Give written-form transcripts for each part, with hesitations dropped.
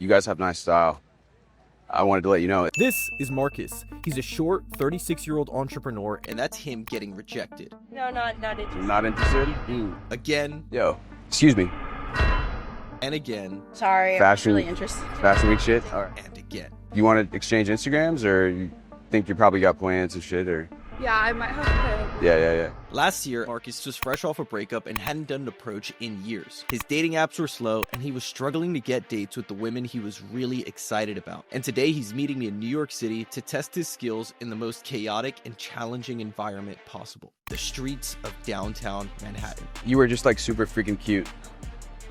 You guys have nice style. I wanted to let you know. This is Marcus. He's a short, 36-year-old entrepreneur, and that's him getting rejected. No, not interested. Not interested? Again, Yo, excuse me. and again, Sorry, Fashion- I'm really interested. Fashion week shit? All right. and again. You want to exchange Instagrams, or you think you probably got plans and shit, or? Yeah, I might have to. Yeah. Last year, Marcus was fresh off a breakup and hadn't done an approach in years. His dating apps were slow, and he was struggling to get dates with the women he was really excited about. And today, he's meeting me in New York City to test his skills in the most chaotic and challenging environment possible: the streets of downtown Manhattan. You were just like super freaking cute.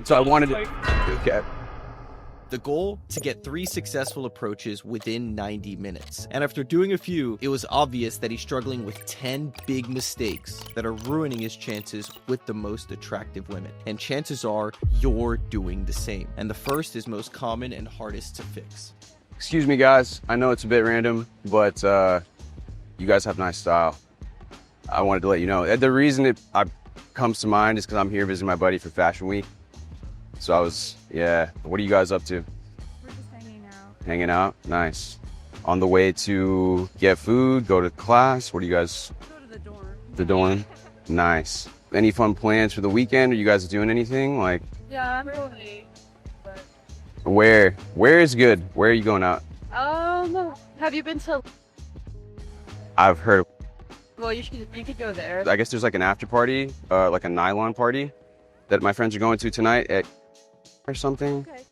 So I wanted to. Okay. The goal? To get 3 successful approaches within 90 minutes. And after doing a few, it was obvious that he's struggling with 10 big mistakes that are ruining his chances with the most attractive women. And chances are, you're doing the same. And the first is most common and hardest to fix. Excuse me, guys. I know it's a bit random, but you guys have nice style. I wanted to let you know. The reason it comes to mind is because I'm here visiting my buddy for Fashion Week. So I was, yeah. What are you guys up to? We're just hanging out. Hanging out? Nice. On the way to get food, go to class? What do you guys? Go to the dorm. The dorm? Nice. Any fun plans for the weekend? Are you guys doing anything? Like, Yeah, I'm going. But where? Where is good? Where are you going out? have you been to? I've heard, Well, you could go there. I guess there's like an after party, like a nylon party that my friends are going to tonight at or something. Okay,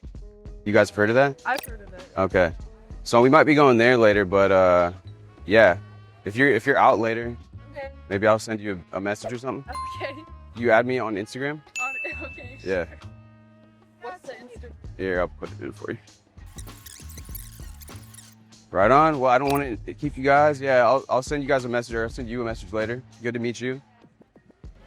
You guys have heard of that? I've heard of it. Okay. So we might be going there later, but yeah. If you're out later, Okay. maybe I'll send you a message or something. Okay. You add me on Instagram? Okay. Yeah. Sure. What's the Instagram? Here, I'll put it in for you. Right on. Well, I don't want to keep you guys. Yeah, I'll send you guys a message, or I'll send you a message later. Good to meet you.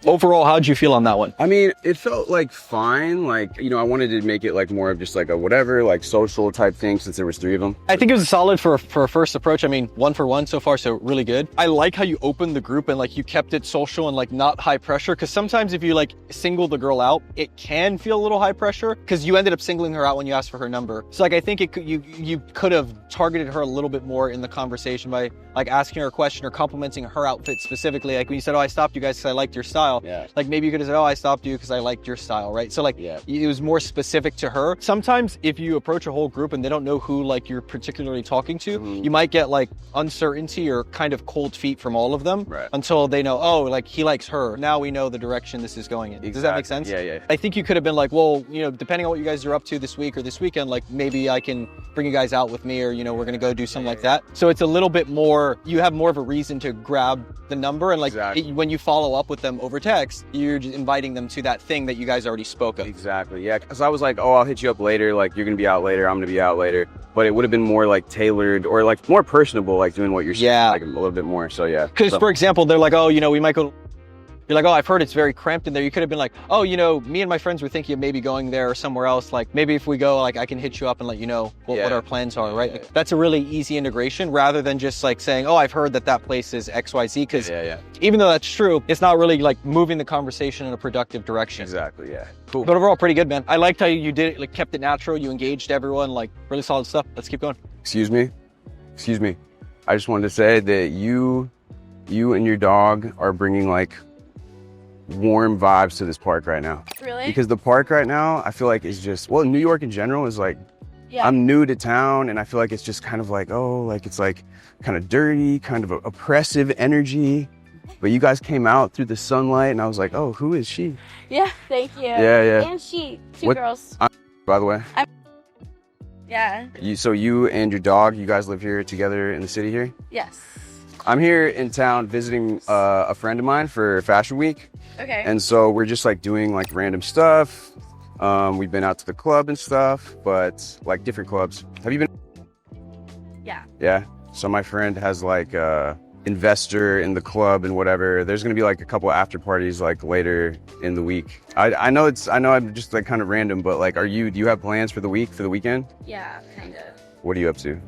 Overall, how'd you feel on that one? I mean, it felt like fine. Like, you know, I wanted to make it like more of just like a whatever, like social type thing, since there was 3 of them. I think it was solid for a first approach. I mean, 1 for 1 so far, so really good. I like how you opened the group and like you kept it social and like not high pressure. Cause sometimes if you like single the girl out, it can feel a little high pressure because you ended up singling her out when you asked for her number. So like, I think you could have targeted her a little bit more in the conversation by like asking her a question or complimenting her outfit specifically. Like when you said, oh, I stopped you guys because I liked your style. Yeah. Like maybe you could have said, oh, I stopped you because I liked your style, right? So like, Yeah. it was more specific to her. Sometimes if you approach a whole group and they don't know who like you're particularly talking to, you might get like uncertainty or kind of cold feet from all of them Right. until they know, oh, like he likes her. Now we know the direction this is going in. Does that make sense? Yeah. I think you could have been like, well, you know, depending on what you guys are up to this week or this weekend, like maybe I can bring you guys out with me, or, you know, we're going to go do something like that. So it's a little bit more, you have more of a reason to grab the number. And like Exactly. when you follow up with them over text, you're just inviting them to that thing that you guys already spoke of. Exactly. Yeah. Because I was like, oh, I'll hit you up later. Like, you're going to be out later. I'm going to be out later. But it would have been more like tailored or like more personable, like doing what you're saying, Yeah. like a little bit more. So yeah. Because, So- for example, they're like, oh, you know, we might go. You're like, oh, I've heard it's very cramped in there. You could have been like, oh, you know, me and my friends were thinking of maybe going there or somewhere else. Like, maybe if we go, like, I can hit you up and let you know what Yeah. our plans are, right? Yeah. Like, that's a really easy integration rather than just like saying, oh, I've heard that place is XYZ. Because yeah. even though that's true, it's not really like moving the conversation in a productive direction. Exactly. Yeah. Cool. But overall, pretty good, man. I liked how you did it, like, kept it natural. You engaged everyone, like, really solid stuff. Let's keep going. Excuse me. I just wanted to say that you and your dog are bringing like warm vibes to this park right now. Really? Because the park right now, I feel like is just, well, New York in general is like, Yeah. I'm new to town, and I feel like it's just kind of like, oh, like it's like kind of dirty, kind of oppressive energy. But you guys came out through the sunlight, and I was like, oh, who is she? Yeah. Thank you. Yeah. And she, 2 What- girls. By the way, Yeah. so you and your dog, you guys live here together in the city here? Yes. I'm here in town visiting a friend of mine for Fashion Week. Okay. And so we're just like doing like random stuff. We've been out to the club and stuff, but like different clubs. Have you been? Yeah. Yeah. So my friend has like a investor in the club and whatever. There's gonna be like a couple after parties like later in the week. I know I'm just like kind of random, but like, do you have plans for the weekend? Yeah. Kind of. What are you up to?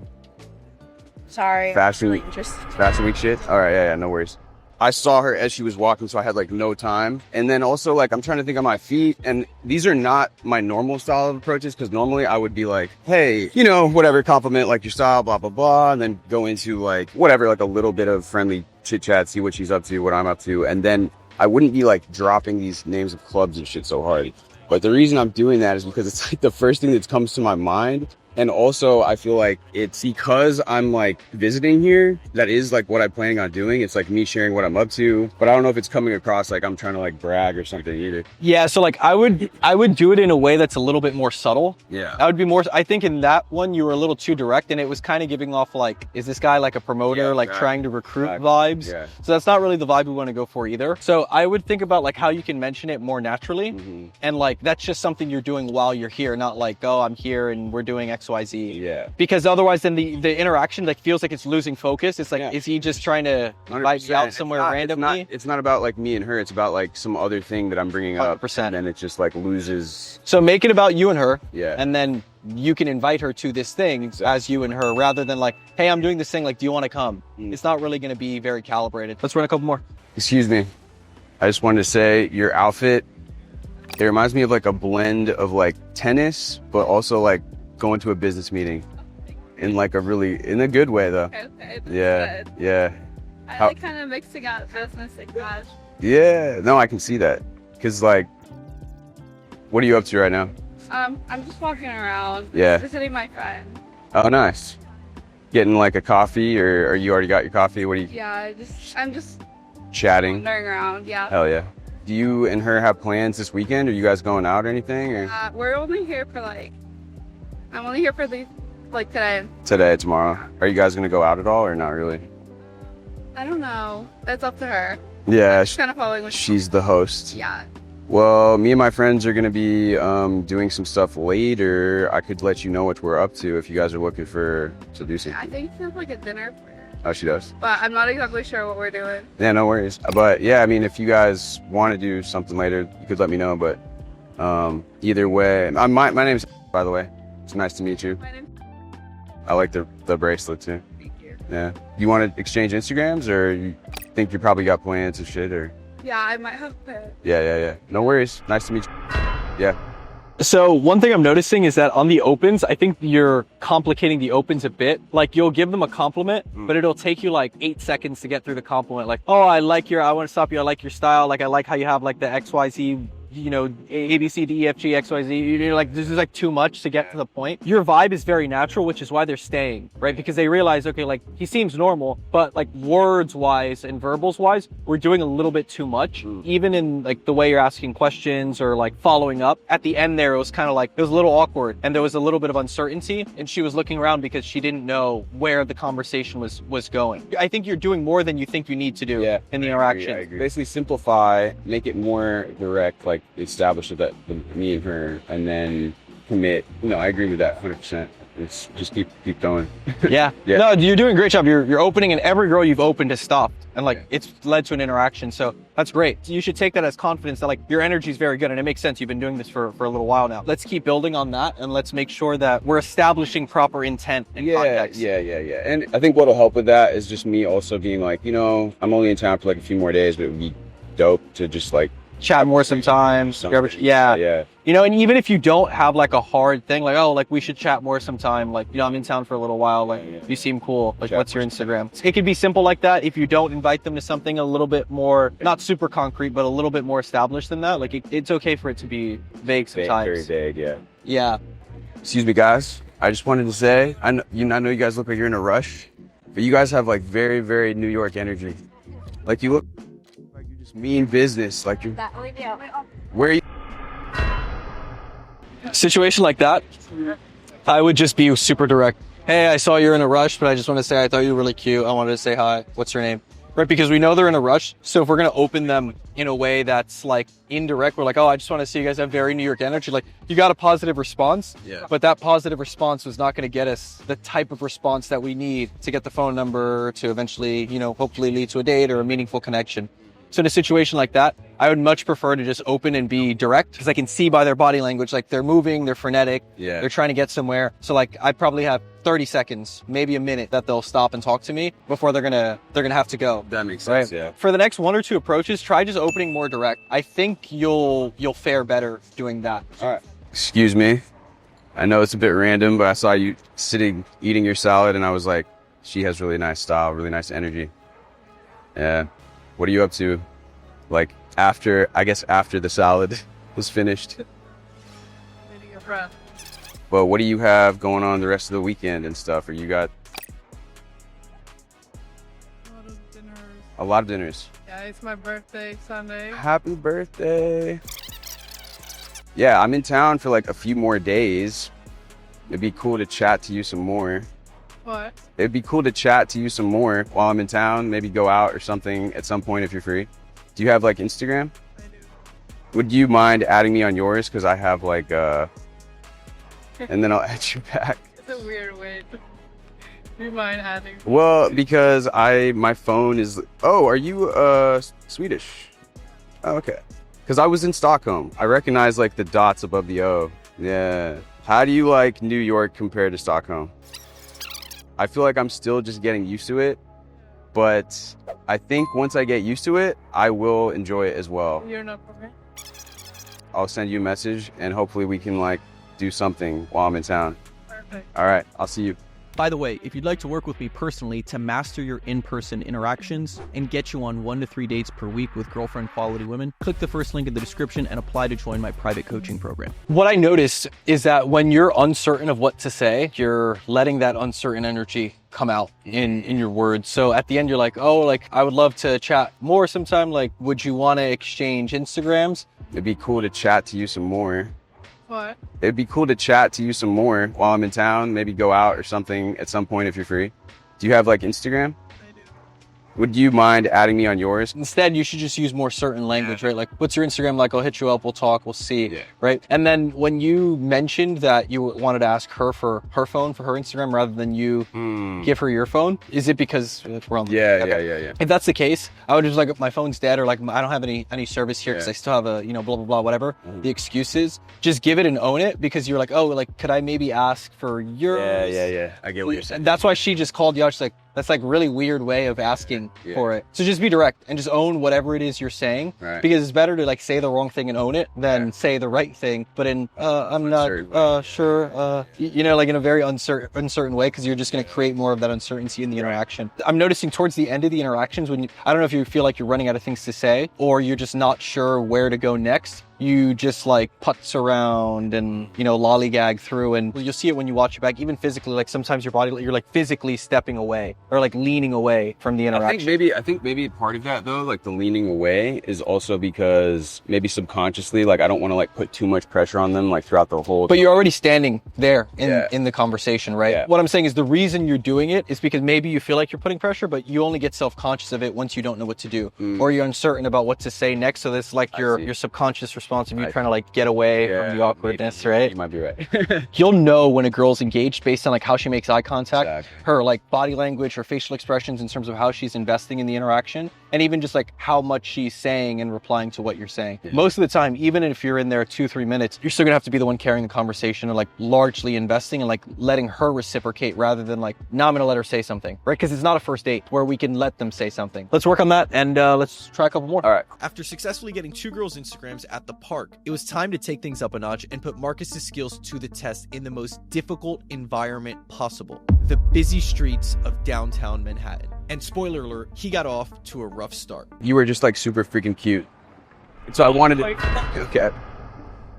Sorry. Fashion- I'm really interested. Fashion week shit? All right. Yeah. No worries. I saw her as she was walking, so I had like no time. And then also like I'm trying to think on my feet, and these are not my normal style of approaches, because normally I would be like, hey, you know, whatever, compliment like your style, blah blah blah, and then go into like whatever, like a little bit of friendly chit chat, see what she's up to, what I'm up to, and then I wouldn't be like dropping these names of clubs and shit so hard. But the reason I'm doing that is because it's like the first thing that comes to my mind. And also, I feel like it's because I'm like visiting here. That is like what I'm planning on doing. It's like me sharing what I'm up to. But I don't know if it's coming across like I'm trying to like brag or something either. Yeah, so like I would do it in a way that's a little bit more subtle. Yeah. I would be more, I think in that one you were a little too direct, and it was kind of giving off like, is this guy like a promoter, like trying to recruit vibes? Yeah. So that's not really the vibe we want to go for either. So I would think about like how you can mention it more naturally. Mm-hmm. And like, that's just something you're doing while you're here, not like, oh, I'm here and we're doing X, Y, Z. Yeah. Because otherwise then the interaction like feels like it's losing focus. It's like, Yeah. is he just trying to invite me out somewhere randomly? It's not about like me and her. It's about like some other thing that I'm bringing up. 100%. And then it just like loses. So make it about you and her. Yeah. And then you can invite her to this thing as you and her, rather than like, hey, I'm doing this thing, like, do you want to come? It's not really going to be very calibrated. Let's run a couple more. Excuse me. I just wanted to say your outfit, it reminds me of like a blend of like tennis, but also like going to a business meeting in like in a good way though. Okay, that's Yeah. good. Yeah. I like kind of mixing up business and cash. Yeah. No, I can see that. Cause like, what are you up to right now? I'm just walking around. Yeah. Visiting my friend. Oh, nice. Getting like a coffee, or you already got your coffee? What are you Yeah, I'm just chatting? wandering around. Yeah. Hell yeah. Do you and her have plans this weekend? Are you guys going out or anything? Or We're only here for I'm only here for today. today, tomorrow? Are you guys gonna go out at all or not really? I don't know. That's up to her. Yeah, She's kind of following what she's the host. Yeah. Well, me and my friends are gonna be doing some stuff later. I could let you know what we're up to if you guys are looking to do something. I think she has like a dinner for her. Oh, she does. But I'm not exactly sure what we're doing. Yeah, no worries. But yeah, I mean, if you guys want to do something later, you could let me know. But either way, my name's by the way. It's nice to meet you. My name. I like the bracelet too. Thank you. Yeah. You want to exchange Instagrams, or you think you probably got plans of shit, or? Yeah, I might have to. Yeah. No worries. Nice to meet you. Yeah. So one thing I'm noticing is that on the opens, I think you're complicating the opens a bit. Like you'll give them a compliment, but it'll take you like 8 seconds to get through the compliment. Like, oh, I want to stop you. I like your style. Like, I like how you have like the XYZ, you know, A, B, C, D, E, F, G, X, Y, Z. You're like, this is like too much to get to the point. Your vibe is very natural, which is why they're staying, right? Because they realize, okay, like he seems normal, but like words wise and verbals wise, we're doing a little bit too much. Even in like the way you're asking questions or like following up. At the end there, it was kind of like, it was a little awkward and there was a little bit of uncertainty, and she was looking around because she didn't know where the conversation was going. I think you're doing more than you think you need to do in the interaction. I agree. Basically simplify, make it more direct, like establish that me and her, and then commit. You know, I agree with that 100%. It's just keep going. Yeah. No, you're doing a great job. You're opening, and every girl you've opened has stopped, and like it's led to an interaction. So that's great. So you should take that as confidence that like your energy is very good, and it makes sense. You've been doing this for a little while now. Let's keep building on that, and let's make sure that we're establishing proper intent and context. Yeah. And I think what'll help with that is just me also being like, you know, I'm only in town for like a few more days, but it would be dope to just like chat more sometimes. Yeah. You know, and even if you don't have like a hard thing, like, oh, like we should chat more sometime. Like, you know, I'm in town for a little while. Like, you seem cool. Like, what's your Instagram? It could be simple like that. If you don't invite them to something a little bit more, not super concrete, but a little bit more established than that. Like, it's okay for it to be vague sometimes. Very vague, yeah. Yeah. Excuse me, guys. I just wanted to say, I know you guys look like you're in a rush, but you guys have like very, very New York energy. Like you look like you just mean business. Like you're. Where are you? Situation like that, I would just be super direct. Hey, I saw you're in a rush, but I just want to say I thought you were really cute. I wanted to say hi. What's your name? Right, because we know they're in a rush. So if we're going to open them in a way that's like indirect, we're like, oh, I just want to see you guys have very New York energy. Like you got a positive response, but that positive response was not going to get us the type of response that we need to get the phone number to eventually, you know, hopefully lead to a date or a meaningful connection. So in a situation like that, I would much prefer to just open and be direct because I can see by their body language, like they're moving, they're frenetic, Yeah. they're trying to get somewhere. So like I probably have 30 seconds, maybe a minute that they'll stop and talk to me before they're gonna have to go. That makes sense, Right? yeah. For the next 1 or 2 approaches, try just opening more direct. I think you'll fare better doing that. All right. Excuse me. I know it's a bit random, but I saw you sitting, eating your salad, and I was like, she has really nice style, really nice energy. Yeah. What are you up to? Like, after the salad was finished. Meeting a friend. But what do you have going on the rest of the weekend and stuff? Or you got A lot of dinners. a lot of dinners? Yeah, it's my birthday Sunday. Happy birthday. Yeah, I'm in town for like a few more days. It'd be cool to chat to you some more. What? It'd be cool to chat to you some more while I'm in town. Maybe go out or something at some point if you're free. Do you have like Instagram? I do. Would you mind adding me on yours? Because I have like, and then I'll add you back. It's a weird way to. Do you mind adding? Well, because my phone is. Oh, are you Swedish? Oh, okay. Because I was in Stockholm. I recognize like the dots above the O. Yeah. How do you like New York compared to Stockholm? I feel like I'm still just getting used to it, but I think once I get used to it, I will enjoy it as well. You're not from here? I'll send you a message and hopefully we can like do something while I'm in town. Perfect. All right, I'll see you. By the way, if you'd like to work with me personally to master your in-person interactions and get you on 1 to 3 dates per week with girlfriend quality women, click the first link in the description and apply to join my private coaching program. What I noticed is that when you're uncertain of what to say, you're letting that uncertain energy come out in your words. So at the end, you're like, oh, like I would love to chat more sometime. Like, would you want to exchange Instagrams? It'd be cool to chat to you some more. What? It'd be cool to chat to you some more while I'm in town. Maybe go out or something at some point if you're free. Do you have like Instagram? I do. Would you mind adding me on yours? Instead, you should just use more certain language, right? Like, what's your Instagram like? I'll hit you up. We'll talk. We'll see. Yeah. Right. And then when you mentioned that you wanted to ask her for her phone for her Instagram rather than you give her your phone, is it because we're on? Yeah, Okay. yeah. If that's the case, I would just like, my phone's dead or like I don't have any service here because Yeah. I still have a, blah, blah, blah, whatever. The excuses, just give it and own it because you're like, oh, like, could I maybe ask for yours? Yeah. I get what you're saying. And that's why she just called you out. She's like, that's like really weird way of asking for it. So just be direct and just own whatever it is you're saying. Right. Because it's better to like say the wrong thing and own it than say the right thing, but in I'm Uncertain not sure, like in a very uncertain way, because you're just going to create more of that uncertainty in the interaction. I'm noticing towards the end of the interactions when I don't know if you feel like you're running out of things to say or you're just not sure where to go next. You just like putz around and, lollygag through, and you'll see it when you watch it back, even physically, like sometimes you're like physically stepping away or like leaning away from the interaction. I think maybe part of that though, like the leaning away is also because maybe subconsciously, like I don't want to like put too much pressure on them like throughout the whole. But you're already standing there in the conversation, right? Yeah. What I'm saying is the reason you're doing it is because maybe you feel like you're putting pressure, but you only get self-conscious of it once you don't know what to do or you're uncertain about what to say next. So that's like your subconscious response of you trying to like get away from the awkwardness, right? You might be right. You'll know when a girl's engaged based on like how she makes eye contact, Exactly. her like body language, her facial expressions in terms of how she's investing in the interaction, and even just like how much she's saying and replying to what you're saying. Yeah. Most of the time, even if you're in there 2-3 minutes, you're still gonna have to be the one carrying the conversation and like largely investing and like letting her reciprocate rather than like, now I'm gonna let her say something, right? Because it's not a first date where we can let them say something. Let's work on that and let's try a couple more. All right. After successfully getting 2 girls' Instagrams at the park, it was time to take things up a notch and put Marcus's skills to the test in the most difficult environment possible, the busy streets of downtown Manhattan. And spoiler alert, he got off to a rough start. You were just like super freaking cute. So I wanted to. Okay.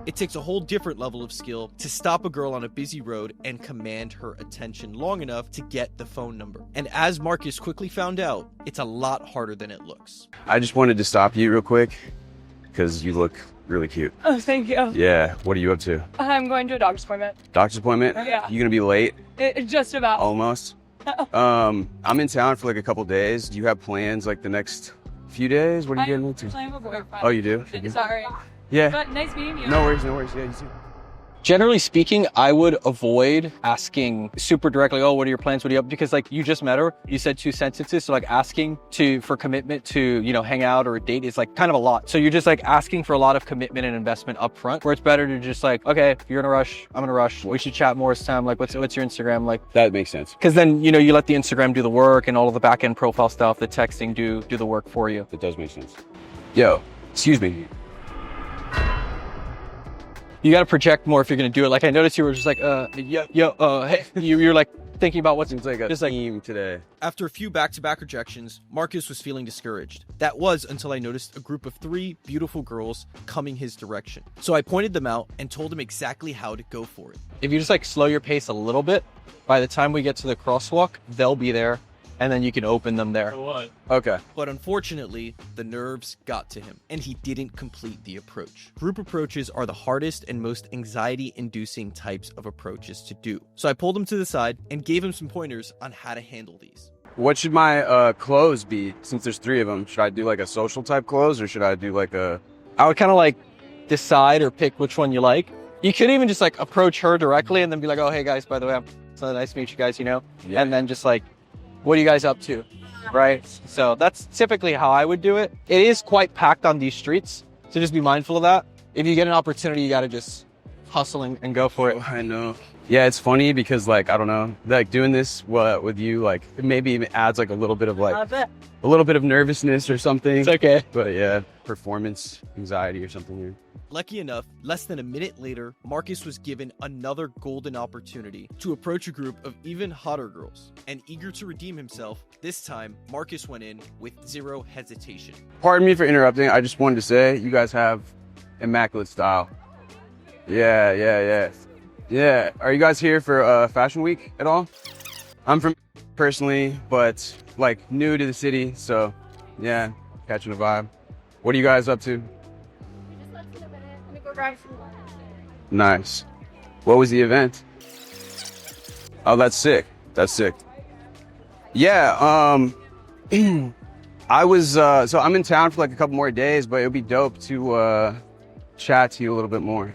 It takes a whole different level of skill to stop a girl on a busy road and command her attention long enough to get the phone number. And as Marcus quickly found out, it's a lot harder than it looks. I just wanted to stop you real quick because you look really cute. Oh, thank you. Yeah. What are you up to? I'm going to a doctor's appointment. Doctor's appointment? Yeah. You gonna be late? Just about. Almost. I'm in town for like a couple days. Do you have plans like the next few days? What are you getting into? I have a boyfriend. Oh, you do? Sorry. Yeah. But nice meeting you. No worries. Yeah, you too. Generally speaking, I would avoid asking super directly, oh, what are your plans? What are you up? Because like you just met her, you said 2 sentences. So like asking for commitment to, you know, hang out or a date is like kind of a lot. So you're just like asking for a lot of commitment and investment up front, where it's better to just like, okay, if you're in a rush, I'm in a rush. We should chat more as time. Like what's your Instagram? Like That makes sense. because then, you know, you let the Instagram do the work and all of the back end profile stuff, the texting do the work for you. It does make sense. Yo, excuse me. You got to project more if you're going to do it. Like I noticed you were just like, hey, you're like thinking about what's Seems like a just like theme today. After a few back-to-back rejections, Marcus was feeling discouraged. That was until I noticed a group of 3 beautiful girls coming his direction. So I pointed them out and told him exactly how to go for it. if you just like slow your pace a little bit, by the time we get to the crosswalk, they'll be there and then you can open them there. Okay. But unfortunately, the nerves got to him, and he didn't complete the approach. Group approaches are the hardest and most anxiety-inducing types of approaches to do. So I pulled him to the side and gave him some pointers on how to handle these. What should my clothes be, since there's 3 of them? Should I do like a social type clothes, or should I do like a... I would kind of like decide or pick which one you like. You could even just like approach her directly and then be like, oh, hey guys, by the way, it's nice to meet you guys, you know? Yeah. And then just like, what are you guys up to? Right? So that's typically how I would do it. It is quite packed on these streets, so just be mindful of that. If you get an opportunity, you got to just hustle and go for it. I know. Yeah, it's funny because like, I don't know, like doing this with you, like it maybe even adds like a little bit of like, a little bit of nervousness or something. It's okay. But yeah, performance anxiety or something here. Lucky enough, less than a minute later, Marcus was given another golden opportunity to approach a group of even hotter girls. And eager to redeem himself, this time, Marcus went in with 0 hesitation. Pardon me for interrupting. I just wanted to say you guys have immaculate style. Yeah. Are you guys here for Fashion Week at all? I'm from personally, but like new to the city, so yeah, catching a vibe. What are you guys up to? Just less than a minute. Let me go grab some lunch. Nice. What was the event? Oh, that's sick. That's sick. Yeah, I was, so I'm in town for like a couple more days, but it would be dope to chat to you a little bit more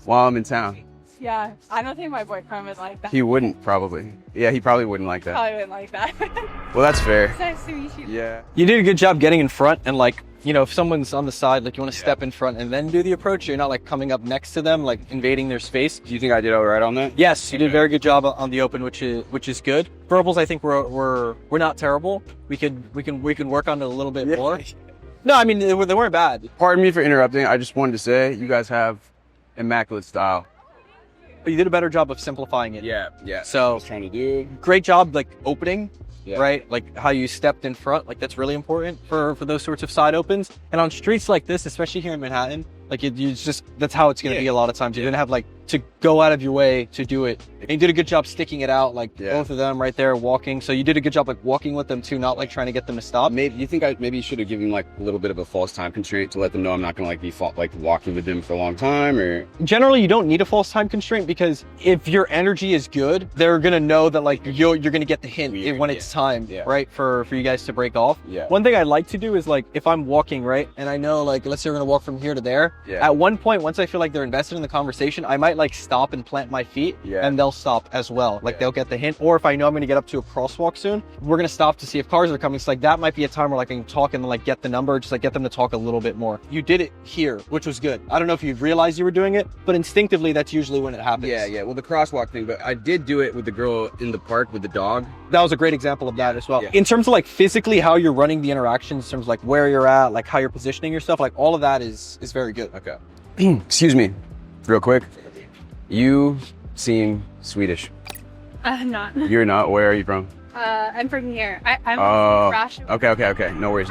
while I'm in town. Yeah, I don't think my boyfriend would like that. He wouldn't probably. Yeah, he probably wouldn't like that. Probably wouldn't like that. Well, that's fair. It's nice to meet you. Yeah. You did a good job getting in front and like, you know, if someone's on the side, like you want to step in front and then do the approach, you're not like coming up next to them, like invading their space. Do you think I did all right on that? Yes, you did a very good job on the open, which is good. Verbals, I think we're not terrible. We can work on it a little bit more. No, I mean they weren't bad. Pardon me for interrupting. I just wanted to say you guys have immaculate style. But you did a better job of simplifying it. Yeah. So trying to do. great job like opening. Yeah. Right? Like how you stepped in front, like that's really important for those sorts of side opens. And on streets like this, especially here in Manhattan, like you just, that's how it's going to be a lot of times. You're going to have like to go out of your way to do it. And you did a good job sticking it out, like both of them right there walking. So you did a good job like walking with them too, not like trying to get them to stop. Maybe you think I maybe should have given like a little bit of a false time constraint to let them know I'm not going to like be like walking with them for a long time, or Generally, you don't need a false time constraint because if your energy is good, they're going to know that like you're going to get the hint when it's time, right? For you guys to break off. Yeah. One thing I like to do is like if I'm walking, right? And I know like, let's say we're going to walk from here to there. Yeah. At one point, once I feel like they're invested in the conversation, I might like stop and plant my feet and they'll stop as well. Like they'll get the hint. Or if I know I'm going to get up to a crosswalk soon, we're going to stop to see if cars are coming. So like that might be a time where like I can talk and then like get the number, just like get them to talk a little bit more. You did it here, which was good. I don't know if you realized you were doing it, but instinctively that's usually when it happens. Yeah. Well, the crosswalk thing, but I did do it with the girl in the park with the dog. That was a great example of that as well. Yeah. In terms of like physically how you're running the interactions, in terms of like where you're at, like how you're positioning yourself, like all of that is very good. Okay. Excuse me, real quick. You seem Swedish. I'm not. You're not. Where are you from? I'm from here. I'm Oh. from Russia. Okay. No worries.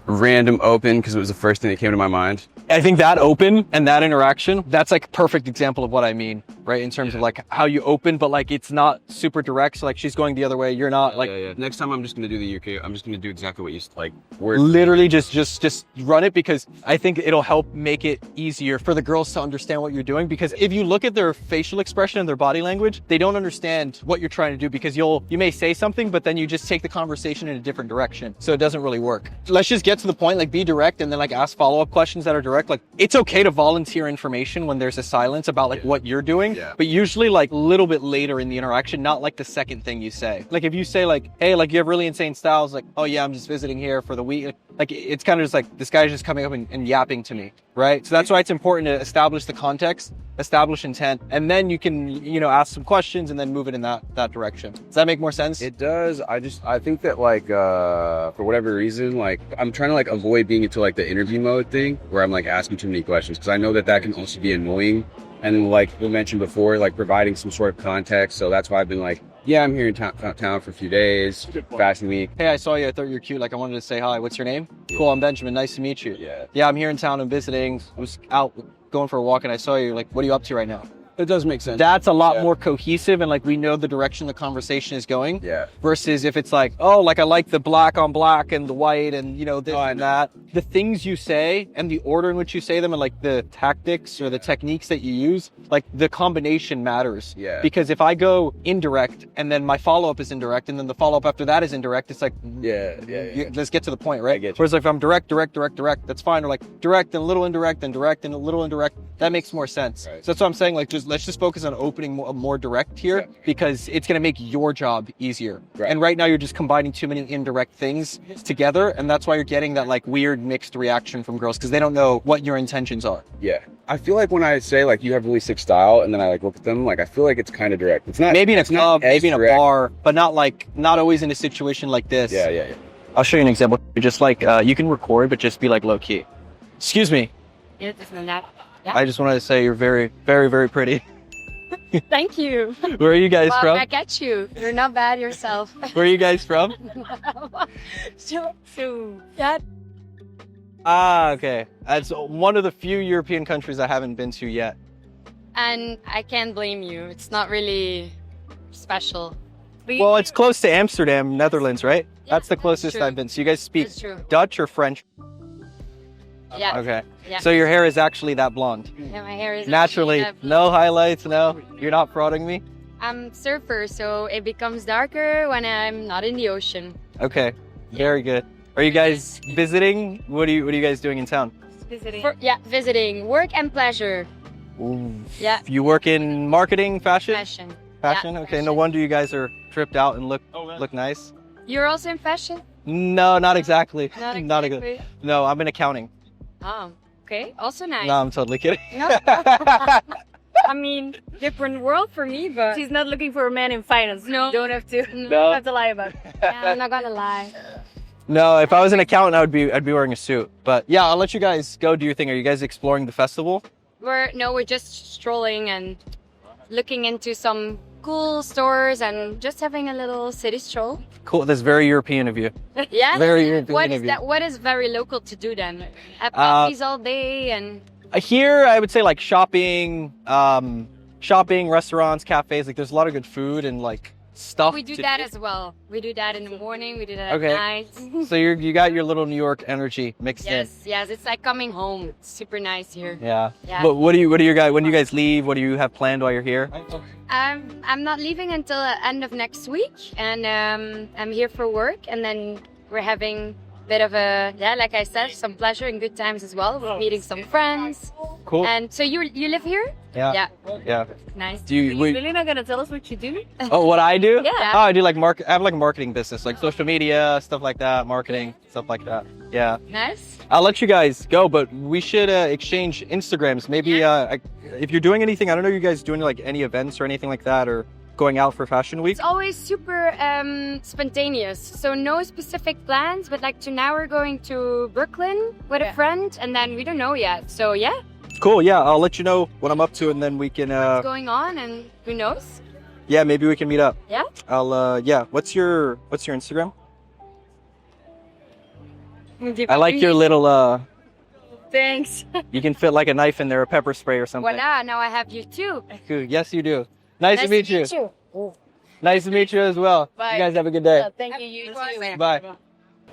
Random open because it was the first thing that came to my mind. I think that open and that interaction, that's like a perfect example of what I mean, right? In terms of like how you open, but like it's not super direct. So like she's going the other way, you're not like. Yeah. Next time I'm just gonna do the UK. I'm just gonna do exactly what you like. Literally just run it because I think it'll help make it easier for the girls to understand what you're doing. Because if you look at their facial expression and their body language, they don't understand what you're trying to do because you may say something, but then you just take the conversation in a different direction. So it doesn't really work. Let's just get get to the point, like be direct and then like ask follow-up questions that are direct. Like it's okay to volunteer information when there's a silence about like what you're doing, but usually like a little bit later in the interaction, not like the second thing you say. Like if you say like, hey, like you have really insane styles, like, oh yeah, I'm just visiting here for the week. Like it's kind of just like, this guy's just coming up and yapping to me, right? So that's why it's important to establish the context, establish intent, and then you can, you know, ask some questions and then move it in that direction. Does that make more sense? It does. I think that like for whatever reason, like I'm trying to like avoid being into like the interview mode thing where I'm like asking too many questions, because I know that can also be annoying. And like we mentioned before, like providing some sort of context. So that's why I've been like, yeah, I'm here in town for a few days, fasting week. Hey, I saw you. I thought you were cute. Like I wanted to say hi. What's your name? Cool. I'm Benjamin. Nice to meet you. Yeah, I'm here in town. I'm visiting. I was out going for a walk and I saw you. Like, what are you up to right now? It does make sense. That's a lot more cohesive and like we know the direction the conversation is going. Yeah. Versus if it's like, oh, like I like the black on black and the white and you know this and that. The things you say and the order in which you say them and like the tactics or the techniques that you use, like the combination matters. Yeah. Because if I go indirect and then my follow-up is indirect and then the follow-up after that is indirect, it's like, let's get to the point, right? I get you. Whereas if I'm direct, that's fine. Or like direct and a little indirect and direct and a little indirect, that makes more sense. Right. So that's what I'm saying. Like, let's just focus on opening more direct here because it's going to make your job easier. Right. And right now you're just combining too many indirect things together. And that's why you're getting that like weird mixed reaction from girls because they don't know what your intentions are. Yeah. I feel like when I say like you have really sick style and then I like look at them, like I feel like it's kind of direct. It's not. Maybe in a club, maybe in a direct. bar, but not always in a situation like this. Yeah. I'll show you an example. You're just like, you can record, but just be like low key. Excuse me. Yeah. I just wanted to say you're very, very, very pretty. Thank you. Where are you guys from? I get you. You're not bad yourself. Where are you guys from? Yeah. Ah, okay. That's one of the few European countries I haven't been to yet. And I can't blame you. It's not really special. Well, it's close to Amsterdam, Netherlands, right? Yeah, that's the closest true. I've been. So you guys speak That's true. Dutch or French? Yeah. Okay. Yeah. So your hair is actually that blonde? Yeah, my hair is Naturally. actually No highlights, no? You're not frauding me? I'm surfer, so it becomes darker when I'm not in the ocean. Okay. Very good. Are you guys visiting? What are you guys doing in town? Visiting. Visiting. Work and pleasure. Ooh. Yeah. You work in marketing, fashion? Fashion. Fashion? Yeah, Okay, fashion. no wonder you guys are tripped out and look nice. You're also in fashion? No, not exactly. Not Not exactly. No, I'm in accounting. Oh, okay. Also nice. No, I'm totally kidding. No. I mean, different world for me, but She's not looking for a man in finance. No. Don't have to. No. Don't have to lie about it. yeah, I'm not gonna lie. No, if I was an accountant, I'd be wearing a suit. But yeah, I'll let you guys go do your thing. Are you guys exploring the festival? We're just strolling and looking into some cool stores and just having a little city stroll. Cool. That's very European of you. Yeah. Very European What of is you. that? What is very local to do then? Have coffees all day and. Here, I would say like shopping, restaurants, cafes. Like there's a lot of good food and like stuff. We do to that as well. We do that in the morning. We do that Okay. at night. So you got your little New York energy mixed in. Yes. It's like coming home. It's super nice here. Yeah. Yeah. But when do you guys leave? What do you have planned while you're here? I'm not leaving until the end of next week, and I'm here for work, and then we're having a bit of like I said, some pleasure and good times as well. We're meeting some friends. Cool. And so you live here? Yeah. Yeah. Nice. Do you? You're really not gonna tell us what you do? Oh, what I do? Yeah. Oh, I do like I have like a marketing business, like social media, stuff like that, marketing, stuff like that. Yeah. Nice. I'll let you guys go, but we should exchange Instagrams. Maybe if you're doing anything, I don't know, you guys doing like any events or anything like that, or going out for Fashion Week? It's always super spontaneous. So no specific plans, but like now we're going to Brooklyn with a friend, and then we don't know yet. So yeah. Cool. Yeah, I'll let you know what I'm up to, and then we can. What's going on, and who knows? Yeah, maybe we can meet up. Yeah. I'll. Yeah. What's your Instagram? I like your little. Thanks. You can fit like a knife in there, a pepper spray or something. Voila! Now I have you too. Cool. Yes, you do. Nice to meet you. Nice to meet you as well. Bye. You guys have a good day. Thank you. You too. Bye.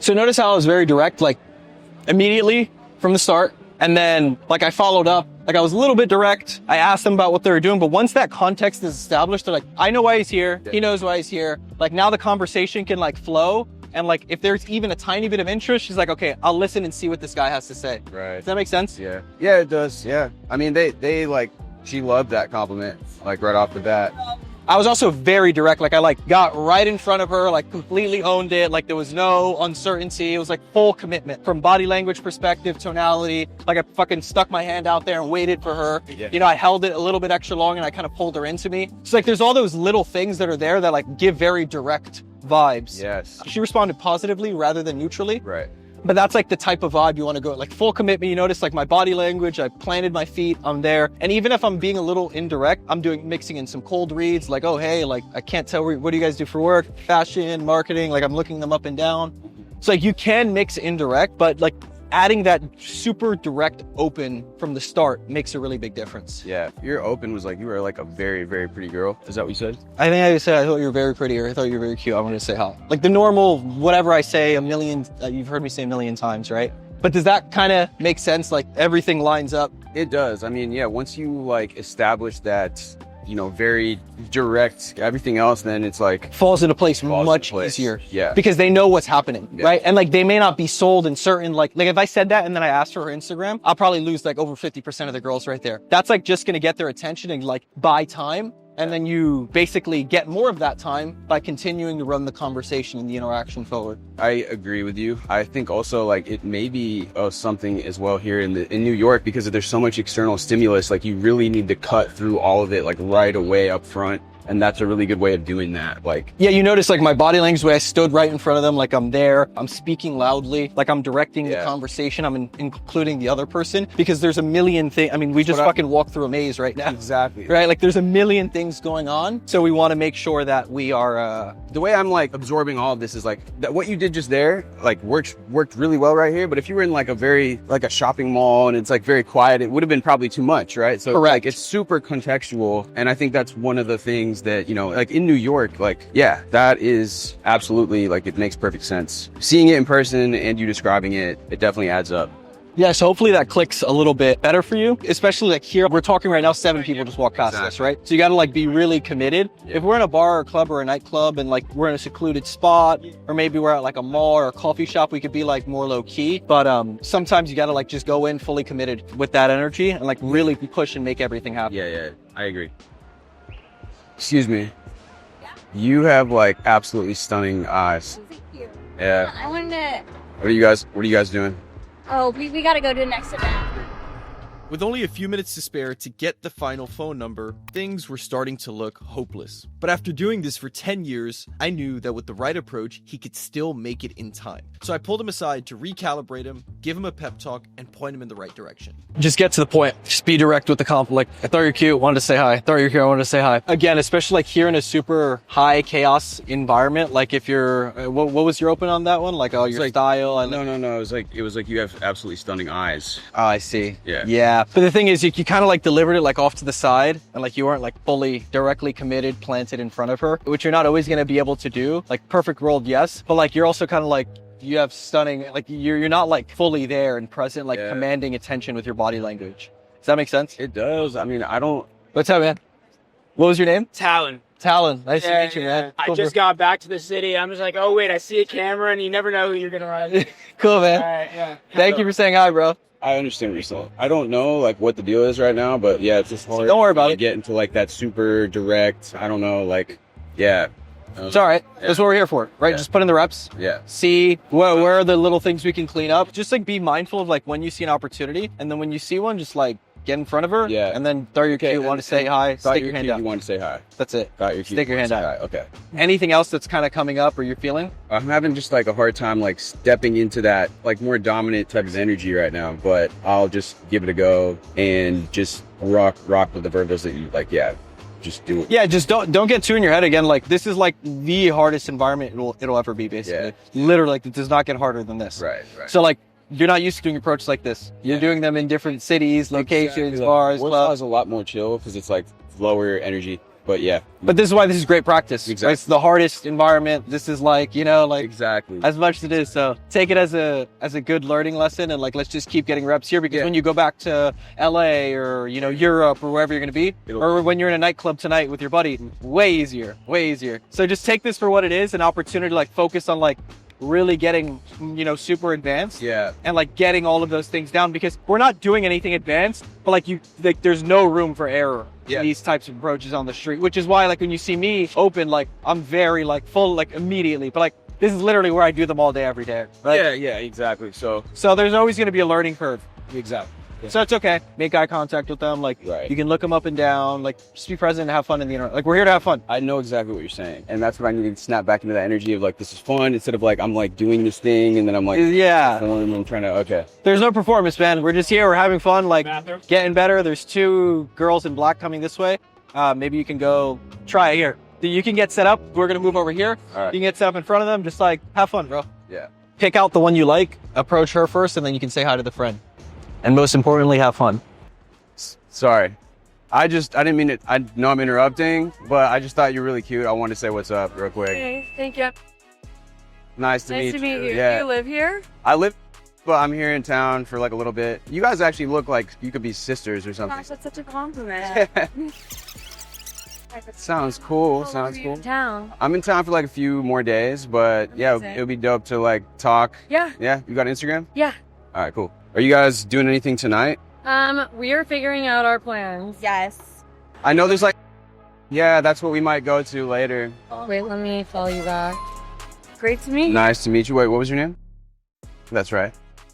So notice how I was very direct, like immediately from the start. And then like I followed up, like I was a little bit direct. I asked them about what they were doing. But once that context is established, they're like, I know why he's here. He knows why he's here. Like now the conversation can like flow And like, if there's even a tiny bit of interest, she's like, okay, I'll listen and see what this guy has to say. Right. Does that make sense? Yeah. Yeah, it does. Yeah. I mean, they like, she loved that compliment, like right off the bat. I was also very direct. Like I like got right in front of her, like completely owned it. Like there was no uncertainty. It was like full commitment from body language perspective, tonality. Like I fucking stuck my hand out there and waited for her. Yeah. You know, I held it a little bit extra long and I kind of pulled her into me. It's like there's all those little things that are there that like give very direct vibes. Yes. She responded positively rather than neutrally. Right. But that's like the type of vibe you want to go, like full commitment. You notice like my body language, I planted my feet, I'm there. And even if I'm being a little indirect, I'm mixing in some cold reads, like, oh, hey, like I can't tell, what do you guys do for work? Fashion, marketing, like I'm looking them up and down. So like you can mix indirect, but like adding that super direct open from the start makes a really big difference. Yeah. Your open was like, you were like a very, very pretty girl. Is that what you said? I think I said, I thought you were very pretty, or I thought you were very cute. I wanted to say hi. Like the normal, whatever I say a million, you've heard me say a million times, right? But does that kind of make sense? Like everything lines up? It does. I mean, yeah, once you like establish that, you know, very direct everything else, then it's like falls into place falls much into place. easier. Yeah. Because they know what's happening, Yeah. right? And like they may not be sold in certain, like if I said that and then I asked for her Instagram, I'll probably lose like over 50% of the girls right there. That's like just gonna get their attention and like buy time. And then you basically get more of that time by continuing to run the conversation and the interaction forward. I agree with you. I think also like it may be something as well here in New York, because there's so much external stimulus. Like you really need to cut through all of it like right away up front. And that's a really good way of doing that. Like, yeah, you notice like my body language, where I stood right in front of them, like I'm there, I'm speaking loudly, like I'm directing the conversation, I'm including the other person, because there's a million things. I mean, we just fucking walk through a maze right now. Exactly. Right? Like there's a million things going on. So we want to make sure that we are, the way I'm like absorbing all of this is like that what you did just there, like worked really well right here. But if you were in like a shopping mall and it's like very quiet, it would have been probably too much, right? So correct. Like it's super contextual. And I think that's one of the things that, you know, like in New York, like, yeah, that is absolutely like, it makes perfect sense. Seeing it in person and you describing it, it definitely adds up. Yeah, so hopefully that clicks a little bit better for you, especially like here, we're talking right now, 7 people just walk past us, right? So you got to like be really committed. If we're in a bar or club or a nightclub and like we're in a secluded spot, or maybe we're at like a mall or a coffee shop, we could be like more low key. But sometimes you got to like just go in fully committed with that energy and like really push and make everything happen. Yeah, I agree. Excuse me. You have like absolutely stunning eyes. Thank you. Yeah. I wanted to. What are you guys doing? Oh, we gotta go to the next event. With only a few minutes to spare to get the final phone number, things were starting to look hopeless. But after doing this for 10 years, I knew that with the right approach, he could still make it in time. So I pulled him aside to recalibrate him, give him a pep talk, and point him in the right direction. Just get to the point. Just be direct with the compliment. Like, I thought you're cute, wanted to say hi. I thought you're cute, I wanted to say hi. Again, especially like here in a super high chaos environment, like if you're, what was your open on that one? Like, oh, your like, style? No. It was like you have absolutely stunning eyes. Oh, I see. Yeah. But the thing is, you kind of like delivered it like off to the side, and like you weren't like fully directly committed, planted in front of her, which you're not always going to be able to do. Like perfect world, yes, but like you're also kind of like, you have stunning, like you're not like fully there and present, like commanding attention with your body language. Does that make sense? It does. I mean, I don't. What's up, man? What was your name? Talon. Talon. Nice to meet you, man. I just got back to the city. I'm just like, oh wait, I see a camera, and you never know who you're gonna run into. Cool, man. All right, yeah. Thank you for saying hi, bro. I understand what you're saying. I don't know like what the deal is right now, but yeah, it's just hard. Don't worry about to it. Get into like that super direct. I don't know, like, yeah. It's all right. That's what we're here for, right? Yeah. Just put in the reps. Yeah. See where are the little things we can clean up. Just like be mindful of like when you see an opportunity, and then when you see one, just like get in front of her. Yeah. And then throw your cue, want to say hi, stick your hand out. You want to say hi. That's it. Got your cue. Stick your hand out. Hi. Okay. Anything else that's kind of coming up or you're feeling? I'm having just like a hard time like stepping into that like more dominant type of energy right now, but I'll just give it a go and just rock with the verbals that you like. Yeah. Just do it. Yeah, just don't get too in your head again. Like this is like the hardest environment it'll ever be, basically. Yeah. Literally, like, it does not get harder than this. Right. So like you're not used to doing approaches like this. You're doing them in different cities, locations, Exactly. bars, Warsaw clubs. is a lot more chill because it's like lower energy. But yeah. But this is why this is great practice. Exactly. It's the hardest environment. This is like, you know, like Exactly. as much as it is. So take it as a good learning lesson, and like let's just keep getting reps here, because when you go back to LA or, you know, Europe or wherever you're gonna be, or when you're in a nightclub tonight with your buddy, way easier. So just take this for what it is, an opportunity to like focus on like really getting, super advanced. Yeah. And like getting all of those things down, because we're not doing anything advanced, but like there's no room for error in these types of approaches on the street, which is why like when you see me open, like I'm very like full, like immediately, but like this is literally where I do them all day, every day. Right? Yeah, exactly. So there's always going to be a learning curve. exactly. Yeah. So it's okay. Make eye contact with them. Like you can look them up and down. Like just be present and have fun in the internet. Like we're here to have fun. I know exactly what you're saying, and that's what I need to snap back into that energy of like this is fun instead of like I'm like doing this thing and then I'm like I'm trying to There's no performance, man. We're just here. We're having fun. Like getting better. There's 2 girls in black coming this way. Maybe you can go try it here. You can get set up. We're gonna move over here. All right. You can get set up in front of them. Just like have fun, bro. Yeah. Pick out the one you like. Approach her first, and then you can say hi to the friend. And most importantly, have fun. Sorry. I didn't mean it. I know I'm interrupting, but I just thought you were really cute. I wanted to say what's up real quick. Hey, thank you. Nice to meet you. Yeah. You live here? I live, but I'm here in town for like a little bit. You guys actually look like you could be sisters or something. Gosh, that's such a compliment. Sounds cool. How long are you in town? I'm in town for like a few more days, but yeah, Amazing. it would be dope to like talk. Yeah. Yeah, you got Instagram? Yeah. All right, cool. Are you guys doing anything tonight? We are figuring out our plans. Yes. I know there's like, yeah, that's what we might go to later. Wait, let me follow you back. Great to meet you. Nice to meet you. Wait, what was your name? That's right.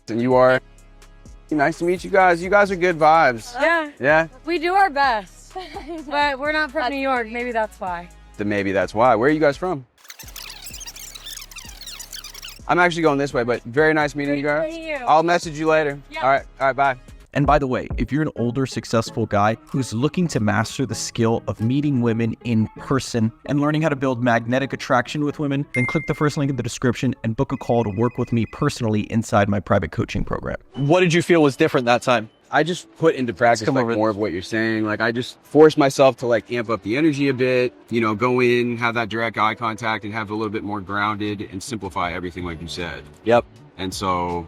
And you are? Nice to meet you guys. You guys are good vibes. Yeah. Yeah? We do our best. But we're not from New York. Maybe that's why. Then maybe that's why. Where are you guys from? I'm actually going this way, but very nice meeting you guys. Great meeting you. I'll message you later. Yeah. All right, bye. And by the way, if you're an older, successful guy who's looking to master the skill of meeting women in person and learning how to build magnetic attraction with women, then click the first link in the description and book a call to work with me personally inside my private coaching program. What did you feel was different that time? I just put into practice like more of what you're saying. Like I just forced myself to like amp up the energy a bit, go in, have that direct eye contact and have a little bit more grounded and simplify everything like you said. Yep. And so,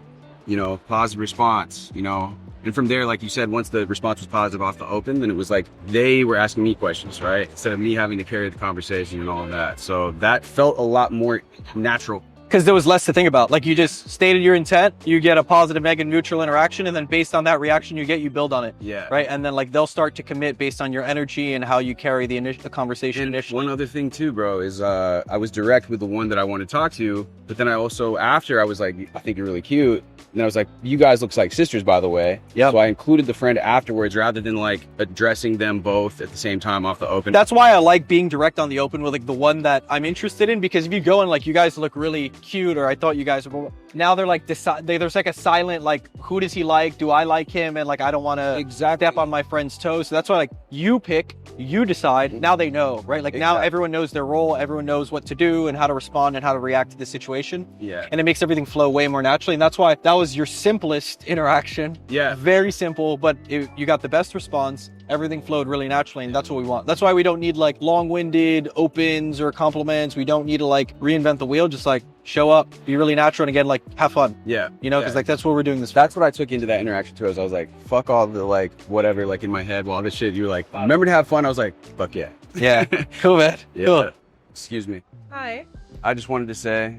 positive response, and from there, like you said, once the response was positive off the open, then it was like they were asking me questions, right? Instead of me having to carry the conversation and all of that. So that felt a lot more natural. Because there was less to think about. Like you just stated your intent, you get a positive, negative, neutral interaction, and then based on that reaction you get, you build on it. Yeah. Right? And then like they'll start to commit based on your energy and how you carry the conversation And initially. one other thing too, bro, is I was direct with the one that I want to talk to, but then I also, after I was like, I think you're really cute. And I was like, you guys look like sisters, by the way. Yeah. So I included the friend afterwards rather than like addressing them both at the same time off the open. That's why I like being direct on the open with like the one that I'm interested in, because if you go and like, you guys look really cute, or I thought you guys were, now they're like, there's like a silent, like, who does he like? Do I like him? And like, I don't want to step on my friend's toes. So that's why like you pick, you decide, now they know, right? Like now everyone knows their role, everyone knows what to do and how to respond and how to react to the situation. Yeah. And it makes everything flow way more naturally. And that's why that was your simplest interaction. Yeah. Very simple, but you got the best response. Everything flowed really naturally, and that's what we want. That's why we don't need like long-winded opens or compliments. We don't need to like reinvent the wheel. Just like show up, be really natural, and again, like have fun. Yeah. Because like that's what we're doing this for. That's what I took into that interaction too. I was like, fuck all the like whatever like in my head, all this shit. You were like, remember to have fun. I was like, fuck yeah. Yeah. Cool, man. Yeah. Cool. Excuse me. Hi. I just wanted to say,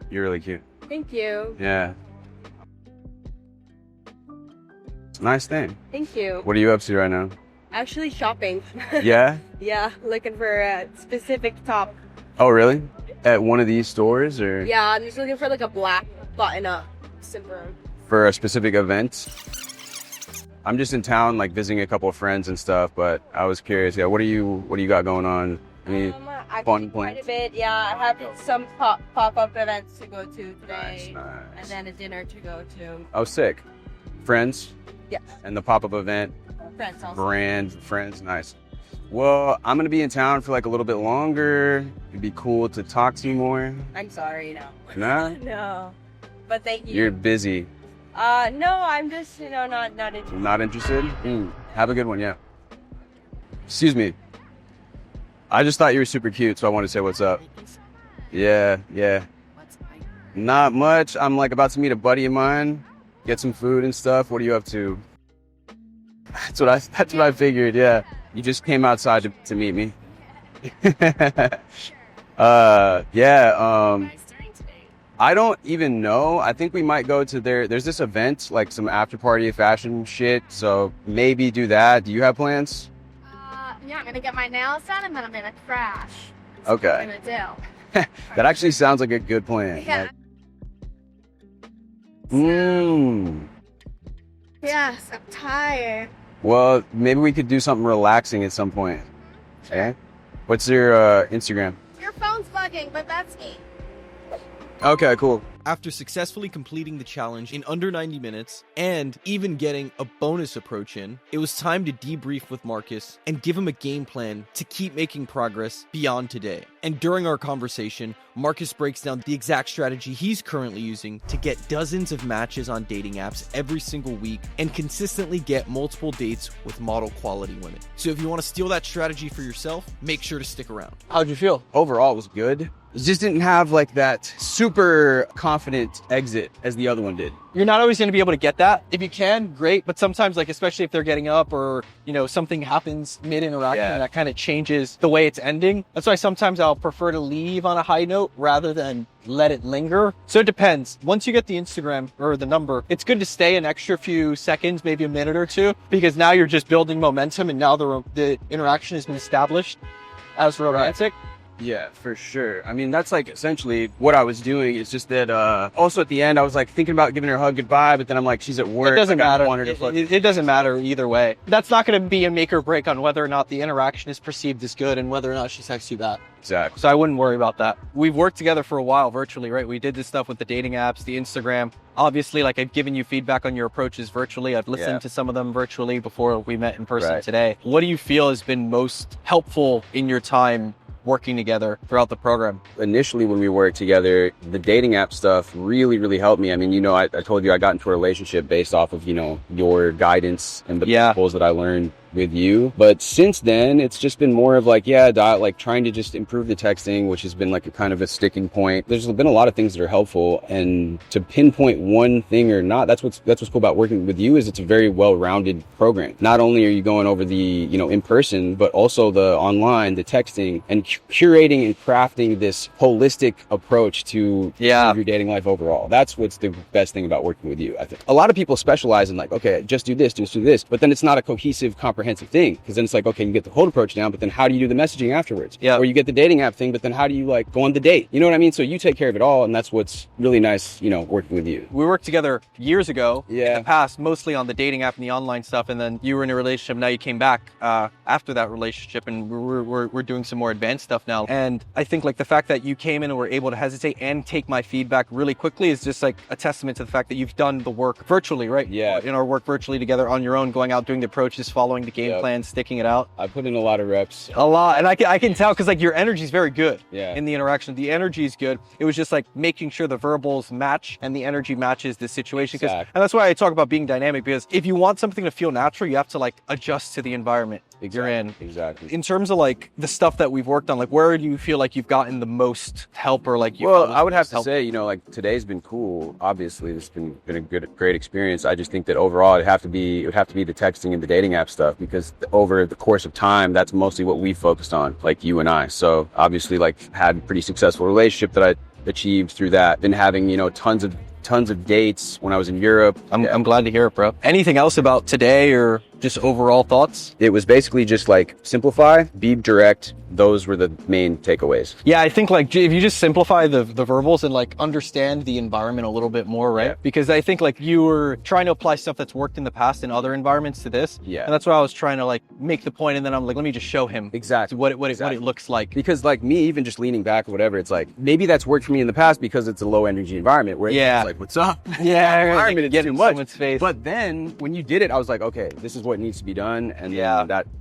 you're really cute. Thank you. Yeah. It's a nice thing. Thank you. What are you up to right now? Actually shopping. Yeah? Yeah, looking for a specific top. Oh, really? At one of these stores or Yeah, I'm just looking for like a black button-up simple. for a specific event? I'm just in town, like visiting a couple of friends and stuff, but I was curious. Yeah, what do you got going on? Any fun Quite plans? a bit, yeah. I have some pop-up events to go to today, Nice. and then a dinner to go to. Oh, sick. Friends? Yeah. And the pop-up event, Friends also. brand, friends, nice. Well, I'm gonna be in town for like a little bit longer. It'd be cool to talk to you more. I'm sorry, no. Nah? No, but thank you. You're busy. No, I'm just not interested. Not interested? Have a good one, yeah. Excuse me. I just thought you were super cute, so I wanted to say what's up. Yeah. Not much. I'm like about to meet a buddy of mine, get some food and stuff. What are you up to? That's what I figured, yeah. You just came outside to meet me. I don't even know. I think we might go to there's this event, like some after party fashion shit. So maybe do that. Do you have plans? Yeah, I'm gonna get my nails done and then I'm gonna crash. That's Okay. what I'm gonna do. That actually sounds like a good plan. Yeah. Yes, I'm tired. Well, maybe we could do something relaxing at some point. Okay. What's your Instagram? Your phone's bugging, but that's me. Okay, cool. After successfully completing the challenge in under 90 minutes and even getting a bonus approach in, it was time to debrief with Marcus and give him a game plan to keep making progress beyond today. And during our conversation, Marcus breaks down the exact strategy he's currently using to get dozens of matches on dating apps every single week and consistently get multiple dates with model quality women. So if you want to steal that strategy for yourself, make sure to stick around. How'd you feel? Overall, it was good. It just didn't have like that super confident exit as the other one did. You're not always going to be able to get that. If you can, great. But sometimes, like, especially if they're getting up or, you know, something happens mid-interaction, that kind of changes the way it's ending. That's why sometimes I'll prefer to leave on a high note rather than let it linger. So it depends. Once you get the Instagram or the number, it's good to stay an extra few seconds, maybe a minute or two, because now you're just building momentum and now the interaction has been established as romantic. Yeah, for sure. I mean, that's like essentially what I was doing. It's just that also at the end, I was like thinking about giving her a hug goodbye, but then I'm like, she's at work. It doesn't like, I matter. want her to It doesn't matter either way. That's not going to be a make or break on whether or not the interaction is perceived as good and whether or not she texts you back. Exactly. So I wouldn't worry about that. We've worked together for a while virtually, right? We did this stuff with the dating apps, the Instagram. Obviously, like I've given you feedback on your approaches virtually. I've listened to some of them virtually before we met in person today. What do you feel has been most helpful in your time working together throughout the program? Initially, when we worked together, the dating app stuff really, really helped me. I mean, you know, I told you I got into a relationship based off of, you know, your guidance and the principles that I learned with you. But since then, it's just been more of like, like trying to just improve the texting, which has been like a kind of a sticking point. There's been a lot of things that are helpful, and to pinpoint one thing or not, that's what's cool about working with you is it's a very well-rounded program. Not only are you going over the, you know, in person, but also the online, the texting, and curating and crafting this holistic approach to your dating life overall. That's what's the best thing about working with you, I think. A lot of people specialize in like, okay, just do this, but then it's not a cohesive, comprehensive thing, because then it's like, okay, you get the cold approach down, but then how do you do the messaging afterwards? Or you get the dating app thing, but then how do you like go on the date? You know what I mean? So you take care of it all, and that's what's really nice, you know, working with you. We worked together years ago in the past, mostly on the dating app and the online stuff, and then you were in a relationship. Now you came back after that relationship, and we're doing some more advanced stuff now. And I think like the fact that you came in and were able to hesitate and take my feedback really quickly is just like a testament to the fact that you've done the work virtually, right? Yeah. In our work virtually together on your own, going out, doing the approaches, following the game plan, sticking it out. I put in a lot of reps. A lot. And I can tell because like your energy is very good in the interaction. The energy is good. It was just like making sure the verbals match and the energy matches the situation. And that's why I talk about being dynamic, because if you want something to feel natural, you have to like adjust to the environment you're in. Exactly. In terms of like the stuff that we've worked on, like where do you feel like you've gotten the most help, or like I would have to say, you know, like today's been cool. Obviously, this has been a great experience. I just think that overall it would have to be the texting and the dating app stuff, because over the course of time, that's mostly what we focused on, like you and I. So obviously, like had a pretty successful relationship that I achieved through that. Been having, you know, tons of dates when I was in Europe. I'm glad to hear it, bro. Anything else about today or just overall thoughts? It was basically just like simplify, be direct. Those were the main takeaways. Yeah, I think like if you just simplify the verbals and like understand the environment a little bit more, right? Because I think like you were trying to apply stuff that's worked in the past in other environments to this. Yeah. And that's why I was trying to like make the point, and then I'm like, let me just show him what it looks like. Because like me, even just leaning back or whatever, it's like maybe that's worked for me in the past because it's a low energy environment where it's like, what's up? Environment is too much. Face. But then when you did it, I was like, okay, this is what needs to be done, and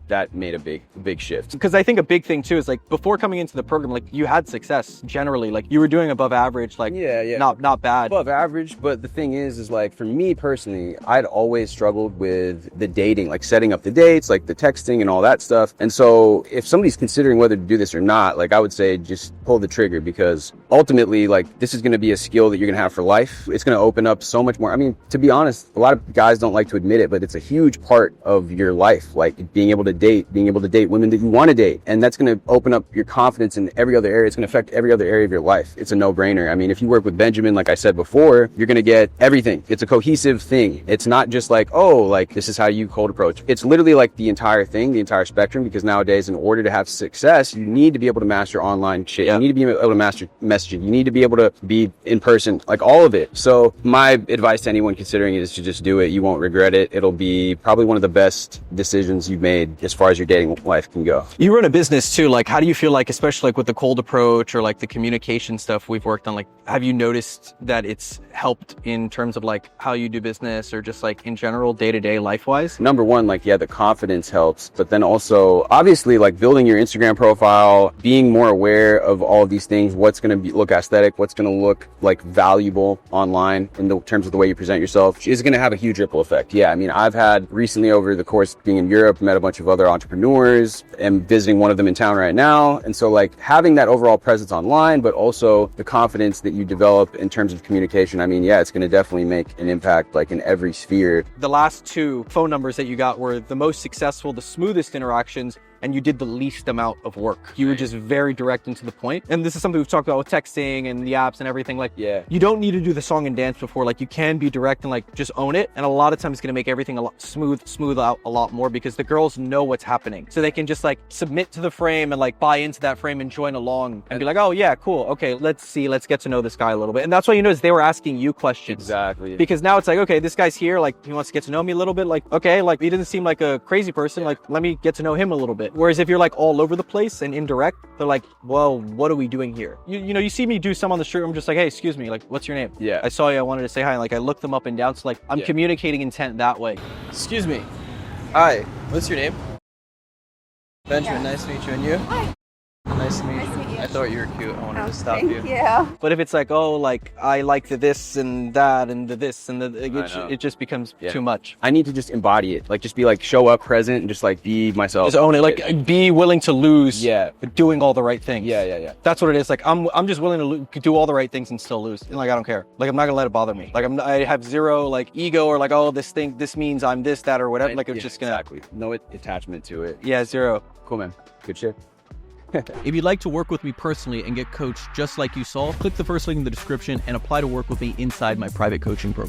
that made a big shift. Because I think a big thing too is like before coming into the program, like you had success generally, like you were doing above average, like not bad, above average. But the thing is like for me personally, I'd always struggled with the dating, like setting up the dates, like the texting and all that stuff. And so if somebody's considering whether to do this or not, like I would say just pull the trigger, because ultimately like this is going to be a skill that you're going to have for life. It's going to open up so much more. I mean, to be honest, a lot of guys don't like to admit it, but it's a huge part of your life, like being able to date women that you want to date. And that's going to open up your confidence in every other area. It's going to affect every other area of your life. It's a no-brainer. I mean, if you work with Benjamin, like I said before, you're going to get everything. It's a cohesive thing. It's not just like, oh, like this is how you cold approach. It's literally like the entire thing, the entire spectrum, because nowadays in order to have success, you need to be able to master online shit. You need to be able to master messaging. You need to be able to be in person, like all of it. So my advice to anyone considering it is to just do it. You won't regret it. It'll be probably one of the best decisions you've made as far as your dating life can go. You run a business too. Like, how do you feel like, especially like with the cold approach or like the communication stuff we've worked on, like, have you noticed that it's helped in terms of like how you do business or just like in general, day-to-day life-wise? Number one, like, yeah, the confidence helps, but then also obviously like building your Instagram profile, being more aware of all of these things, what's going to look aesthetic, what's going to look like valuable online in the terms of the way you present yourself is going to have a huge ripple effect. Yeah, I mean, I've had recently over the course being in Europe, met a bunch of other entrepreneurs and visiting one of them in town right now. And so like having that overall presence online, but also the confidence that you develop in terms of communication, I mean, yeah, it's going to definitely make an impact like in every sphere. The last 2 phone numbers that you got were the most successful, the smoothest interactions, and you did the least amount of work. You were just very direct and to the point. And this is something we've talked about with texting and the apps and everything. Like, yeah, you don't need to do the song and dance before. Like, you can be direct and like just own it. And a lot of times it's gonna make everything a lot smooth out a lot more because the girls know what's happening. So they can just like submit to the frame and like buy into that frame and join along and be like, oh yeah, cool. Okay, let's get to know this guy a little bit. And that's why you notice they were asking you questions. Exactly. Because now it's like, okay, this guy's here. Like, he wants to get to know me a little bit. Like, okay, like he doesn't seem like a crazy person. Like, let me get to know him a little bit. Whereas if you're like all over the place and indirect, they're like, well, what are we doing here? You know, you see me do some on the street, I'm just like, hey, excuse me, like, what's your name? Yeah. I saw you, I wanted to say hi. Like, I looked them up and down. So like, I'm communicating intent that way. Excuse me. Hi, what's your name? Benjamin, nice to meet you. And you? Hi. Nice to meet you. I thought you were cute. I wanted to stop you. Yeah. But if it's like, oh, like, I like the this and that and the this and the, it just becomes too much. I need to just embody it. Like, just be like, show up present and just like be myself. Just own it. Like, be willing to lose. Yeah. But doing all the right things. Yeah. That's what it is. Like, I'm just willing to do all the right things and still lose. And like, I don't care. Like, I'm not gonna let it bother me. Like, I have zero like ego or like, oh, this means I'm this, that, or whatever. Like, it's just gonna. Exactly. No attachment to it. Yeah, zero. Cool, man. Good shit. If you'd like to work with me personally and get coached just like you saw, click the first link in the description and apply to work with me inside my private coaching program.